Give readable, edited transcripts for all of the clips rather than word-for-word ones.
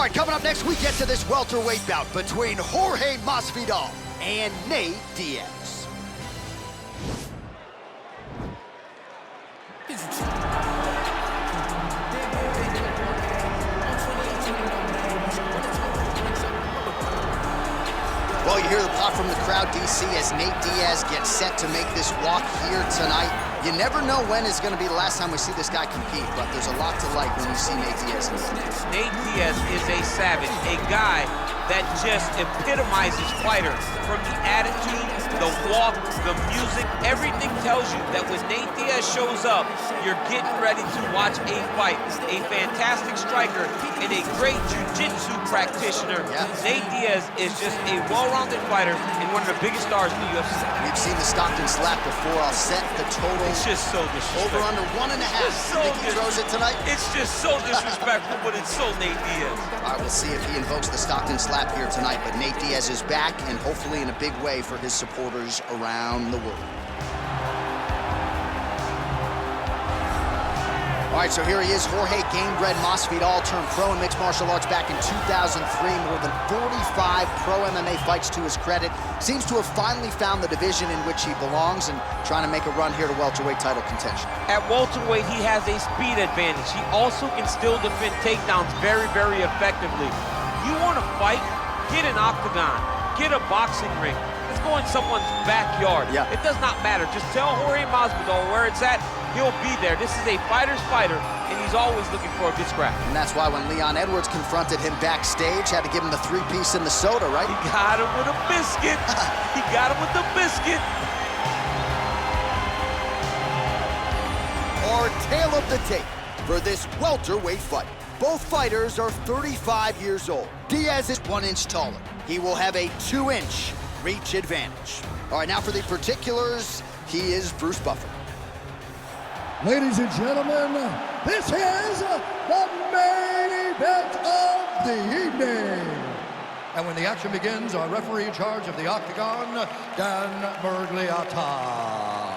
right, coming up next, we get to this welterweight bout between Jorge Masvidal and Nate Diaz. Well, you hear the pop from the crowd, DC, as Nate Diaz gets set to make this walk here tonight. You never know when is going to be the last time we see this guy compete, but there's a lot to like when you see Nate Diaz. Nate Diaz is a savage, a guy that just epitomizes fighter. From the attitude, the walk, the music, everything tells you that when Nate Diaz shows up, you're getting ready to watch a fight. A fantastic striker and a great jiu-jitsu practitioner. Yeah. Nate Diaz is just a well-rounded fighter and one of the biggest stars in the UFC. We've seen the Stockton slap before. I'll set the total. It's just so disrespectful. Over under 1.5. So you think he throws it tonight? It's just so disrespectful, but it's so Nate Diaz. All right, we'll see if he invokes the Stockton slap here tonight, but Nate Diaz is back, and hopefully in a big way for his supporters around the world. All right, so here he is, Jorge Gamebred Masvidal, turned pro in mixed martial arts back in 2003. More than 45 pro MMA fights to his credit. Seems to have finally found the division in which he belongs and trying to make a run here to welterweight title contention. At welterweight, he has a speed advantage. He also can still defend takedowns very, very effectively. You want to fight? Get an octagon. Get a boxing ring. Let's go in someone's backyard. Yeah. It does not matter. Just tell Jorge Masvidal where it's at. He'll be there. This is a fighter's fighter, and he's always looking for a good scrap. And that's why when Leon Edwards confronted him backstage, had to give him the 3-piece and the soda, right? He got him with a biscuit. He got him with the biscuit. Our tale of the tape for this welterweight fight. Both fighters are 35 years old. Diaz is 1 inch taller. He will have a 2-inch reach advantage. All right, now for the particulars, he is Bruce Buffer. Ladies and gentlemen, this is the main event of the evening. And when the action begins, our referee in charge of the octagon, Dan Murgliata.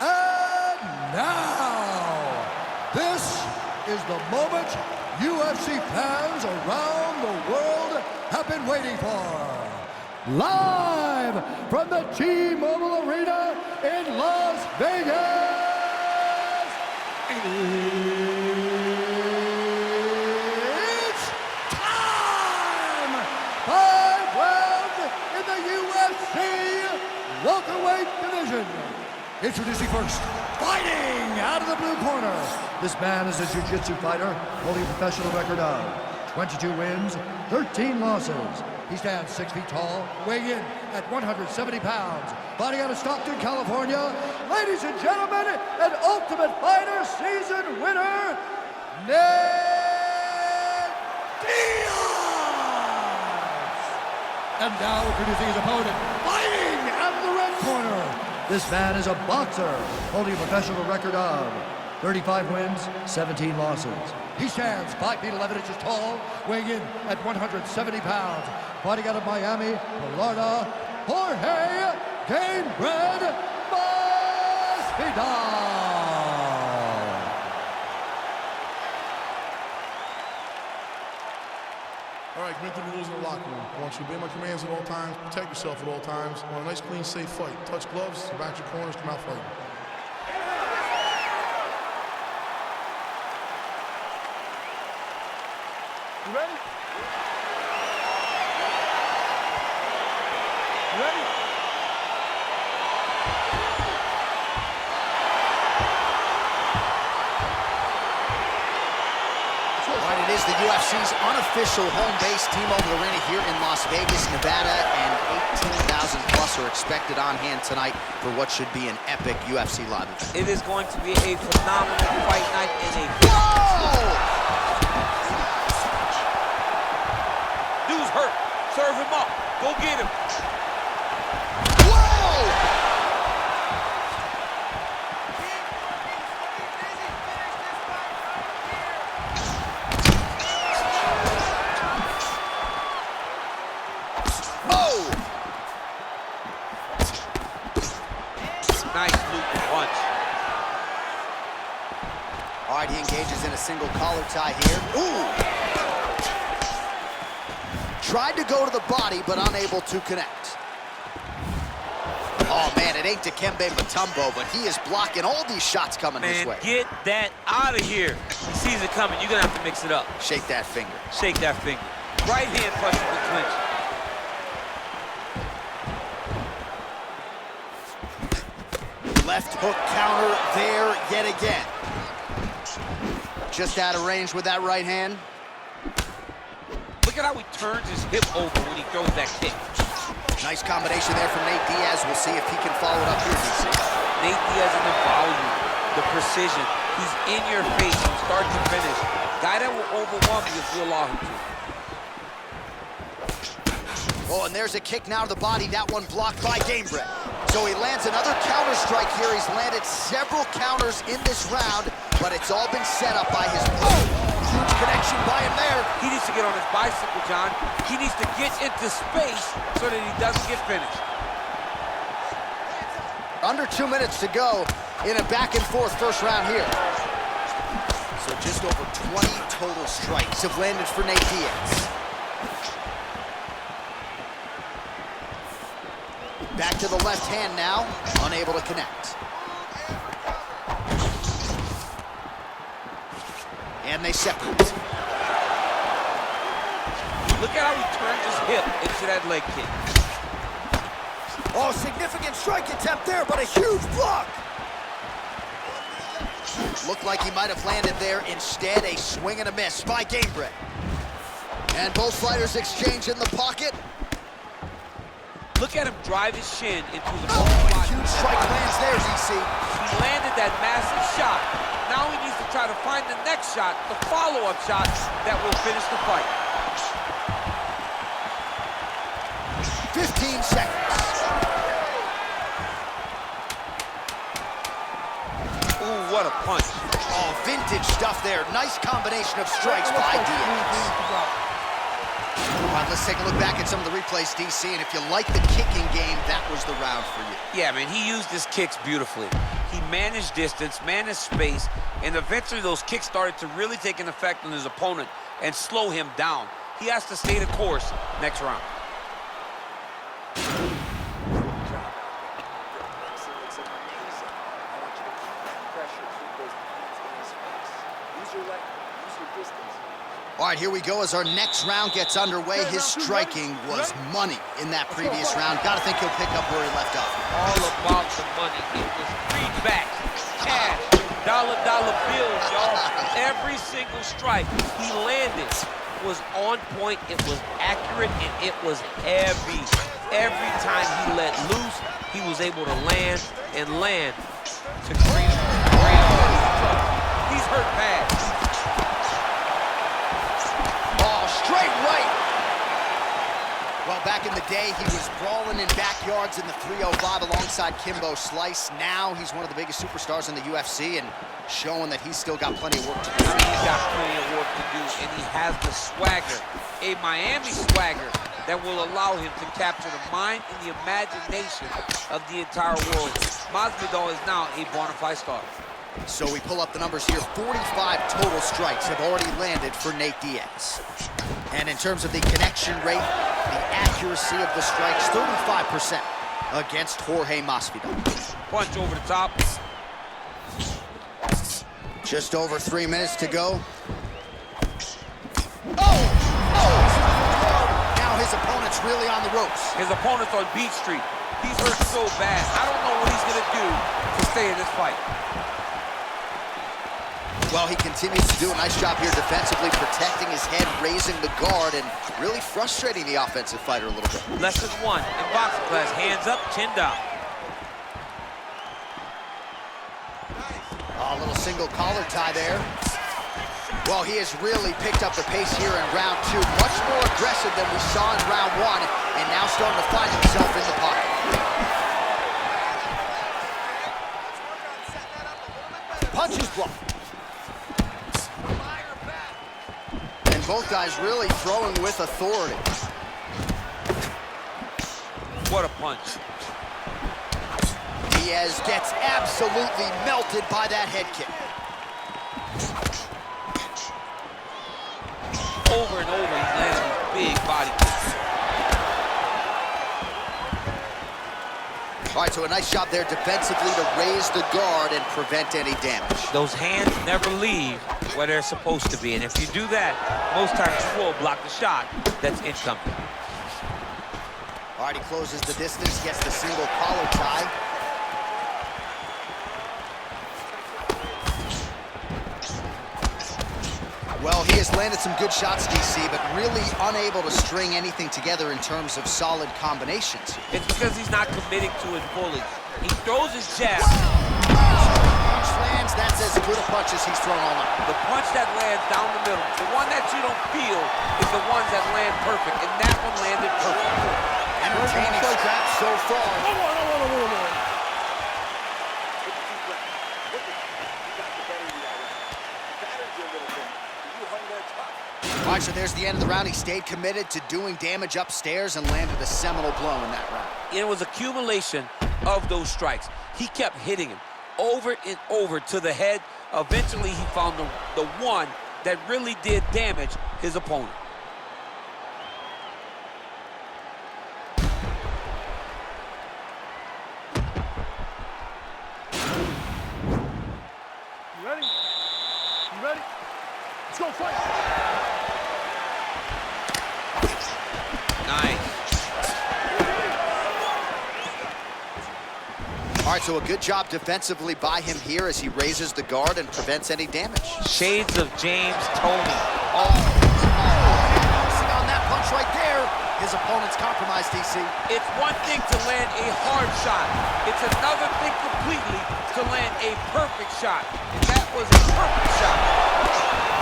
And now, this is the moment UFC fans around the world have been waiting for. Live from the T-Mobile Arena in Las Vegas. It's time! 5 rounds in the UFC welterweight division. Introducing first, fighting out of the blue corner. This man is a jiu-jitsu fighter holding a professional record of 22 wins, 13 losses. He stands 6 feet tall, weighing in at 170 pounds. Fighting out of Stockton, California, ladies and gentlemen, an Ultimate Fighter season winner, Nate Diaz! And now introducing his opponent, fighting out of the red corner. This man is a boxer, holding a professional record of 35 wins, 17 losses. He stands 5 feet 11 inches tall, weighing in at 170 pounds. Fighting out of Miami, Florida, Jorge Gamebred Masvidal. All right, commit to the rules in the locker room. I want you to obey my commands at all times, protect yourself at all times. I want a nice, clean, safe fight. Touch gloves, back your corners, come out fighting. You ready? You ready? All right, it is the UFC's unofficial home base. T-Mobile Arena here in Las Vegas, Nevada, and 18,000 plus are expected on hand tonight for what should be an epic UFC live event. It is going to be a phenomenal fight night and a... Whoa! Dude's hurt. Serve him up. Go get him. Whoa! Oh! Nice looping punch. All right, he engages in a single collar tie here. Ooh! Tried to go to the body, but unable to connect. Oh, man, it ain't Dikembe Mutombo, but he is blocking all these shots coming his way. Get that out of here. He sees it coming. You're going to have to mix it up. Shake that finger. Shake that finger. Right hand punch with the clinch. Left hook counter there yet again. Just out of range with that right hand. Look at how he turns his hip over when he throws that kick. Nice combination there from Nate Diaz. We'll see if he can follow it up here, DC. Nate Diaz in the volume, the precision. He's in your face from start to finish. Guy that will overwhelm you if you allow him to. Oh, and there's a kick now to the body. That one blocked by Gamebred. So he lands another counter strike here. He's landed several counters in this round, but it's all been set up by his... Huge connection by him there. He needs to get on his bicycle, John. He needs to get into space so that he doesn't get finished. Under 2 minutes to go in a back-and-forth first round here. So just over 20 total strikes have landed for Nate Diaz. Back to the left hand now, unable to connect. And they separate. Look at how he turns his hip into that leg kick. Oh, significant strike attempt there, but a huge block. Looked like he might have landed there. Instead, a swing and a miss by Gamebred. And both fighters exchange in the pocket. Look at him drive his shin into the huge strike lands there, DC. He landed that massive shot. Now he needs to try to find the next shot, the follow-up shot that will finish the fight. 15 seconds. Ooh, what a punch. Oh, vintage stuff there. Nice combination of strikes by Diaz. All right, let's take a look back at some of the replays, DC, and if you like the kicking game, that was the round for you. Yeah, man, he used his kicks beautifully. He managed distance, managed space, and eventually those kicks started to really take an effect on his opponent and slow him down. He has to stay the course next round. All right, here we go as our next round gets underway. His striking was money in that previous round. Gotta think he'll pick up where he left off. All about the money. It was greenbacks, cash, dollar bills, y'all. Every single strike he landed was on point, it was accurate, and it was heavy. Every time he let loose, he was able to land to create a He's hurt bad. Straight right. Well, back in the day, he was brawling in backyards in the 305 alongside Kimbo Slice. Now he's one of the biggest superstars in the UFC and showing that he's still got plenty of work to do. I mean, he's got plenty of work to do, and he has the swagger, a Miami swagger, that will allow him to capture the mind and the imagination of the entire world. Masvidal is now a bona fide star. So we pull up the numbers here. 45 total strikes have already landed for Nate Diaz. And in terms of the connection rate, the accuracy of the strikes, 35% against Jorge Masvidal. Punch over the top. Just over 3 minutes to go. Now his opponent's really on the ropes. His opponent's on Beach Street. He's hurt so bad. I don't know what he's gonna do to stay in this fight. Well, he continues to do a nice job here defensively, protecting his head, raising the guard, and really frustrating the offensive fighter a little bit. Lesson one in boxing class, hands up, chin down. A little single collar tie there. Well, he has really picked up the pace here in round two. Much more aggressive than we saw in round one, and now starting to find himself in the pocket. Punches blocked. Both guys really throwing with authority. What a punch. Diaz gets absolutely melted by that head kick. Over and over, he's landing these big body kick. All right, so a nice job there defensively to raise the guard and prevent any damage. Those hands never leave where they're supposed to be, and if you do that, most times you will block the shot that's incoming. All right, he closes the distance, gets the single collar tie. Well, he has landed some good shots, DC, but really unable to string anything together in terms of solid combinations. It's because he's not committing to it fully. He throws his jab. Punch lands, that's as good a punch as he's thrown all night. The punch that lands down the middle, the one that you don't feel, is the ones that land perfect, and that one landed perfect. Entertaining scrap so far. All right, so there's the end of the round. He stayed committed to doing damage upstairs and landed a seminal blow in that round. It was accumulation of those strikes. He kept hitting him over and over to the head. Eventually, he found the one that really did damage his opponent. You ready? You ready? Let's go fight! Nice. All right, so a good job defensively by him here as he raises the guard and prevents any damage. Shades of James Toney. Bouncing on that punch right there. His opponent's compromised, DC. It's one thing to land a hard shot. It's another thing completely to land a perfect shot. And that was a perfect shot.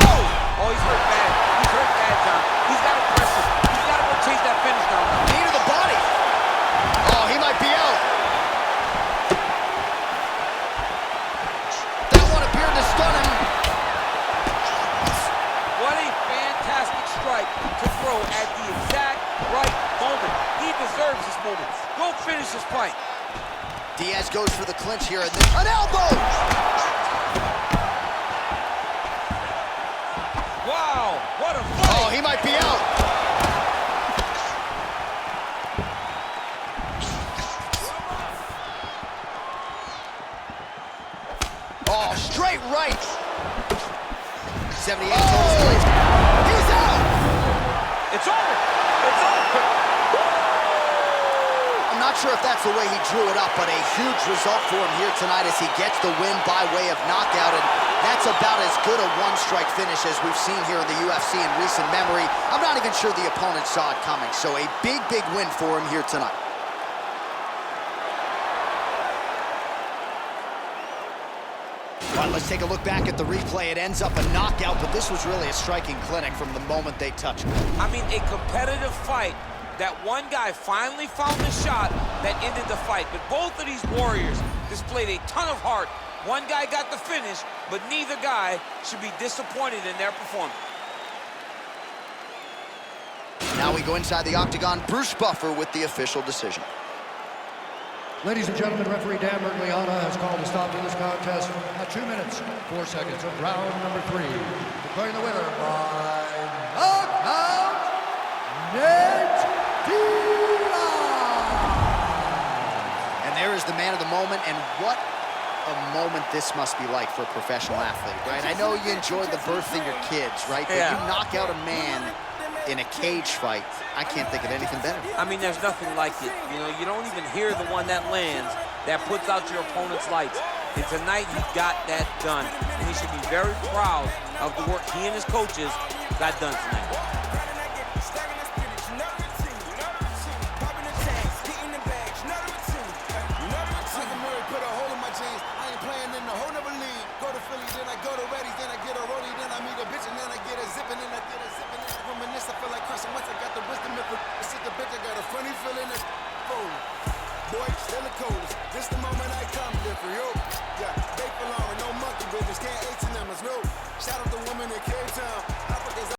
Oh, he's hurt bad. He's hurt bad, John. He's got to press him. He's got to go chase that finish down. Knee to the body. Oh, he might be out. That one appeared to stun him. What a fantastic strike to throw at the exact right moment. He deserves this moment. Go finish this fight. Diaz goes for the clinch here, and then an elbow! Wow, what a fight! Oh, he might be out. Oh, straight right. 78 total points. He's out! It's over! It's over! I'm not sure if that's the way he drew it up, but a huge result for him here tonight as he gets the win by way of knockout, and that's about as good a one-strike finish as we've seen here in the UFC in recent memory. I'm not even sure the opponent saw it coming, so a big, big win for him here tonight. All right, let's take a look back at the replay. It ends up a knockout, but this was really a striking clinic from the moment they touched it. I mean, a competitive fight. That one guy finally found the shot that ended the fight. But both of these warriors displayed a ton of heart. One guy got the finish, but neither guy should be disappointed in their performance. Now we go inside the octagon. Bruce Buffer with the official decision. Ladies and gentlemen, referee Dan Mergliana has called a stop to this contest at 2 minutes, 4 seconds of round number 3. Declaring the winner by knockout, Nate Diaz. And there is the man of the moment, and what a moment this must be like for a professional athlete, right? I know you enjoy the birth of your kids, right? But you knock out a man in a cage fight. I can't think of anything better. I mean, there's nothing like it. You know, you don't even hear the one that lands, that puts out your opponent's lights. And tonight, he got that done. And he should be very proud of the work he and his coaches got done tonight. Boy, still the coldest. This the moment I come different, yo. Yeah, they belong, no monkey business, can't H&M, no. Shout out the woman in Cape Town.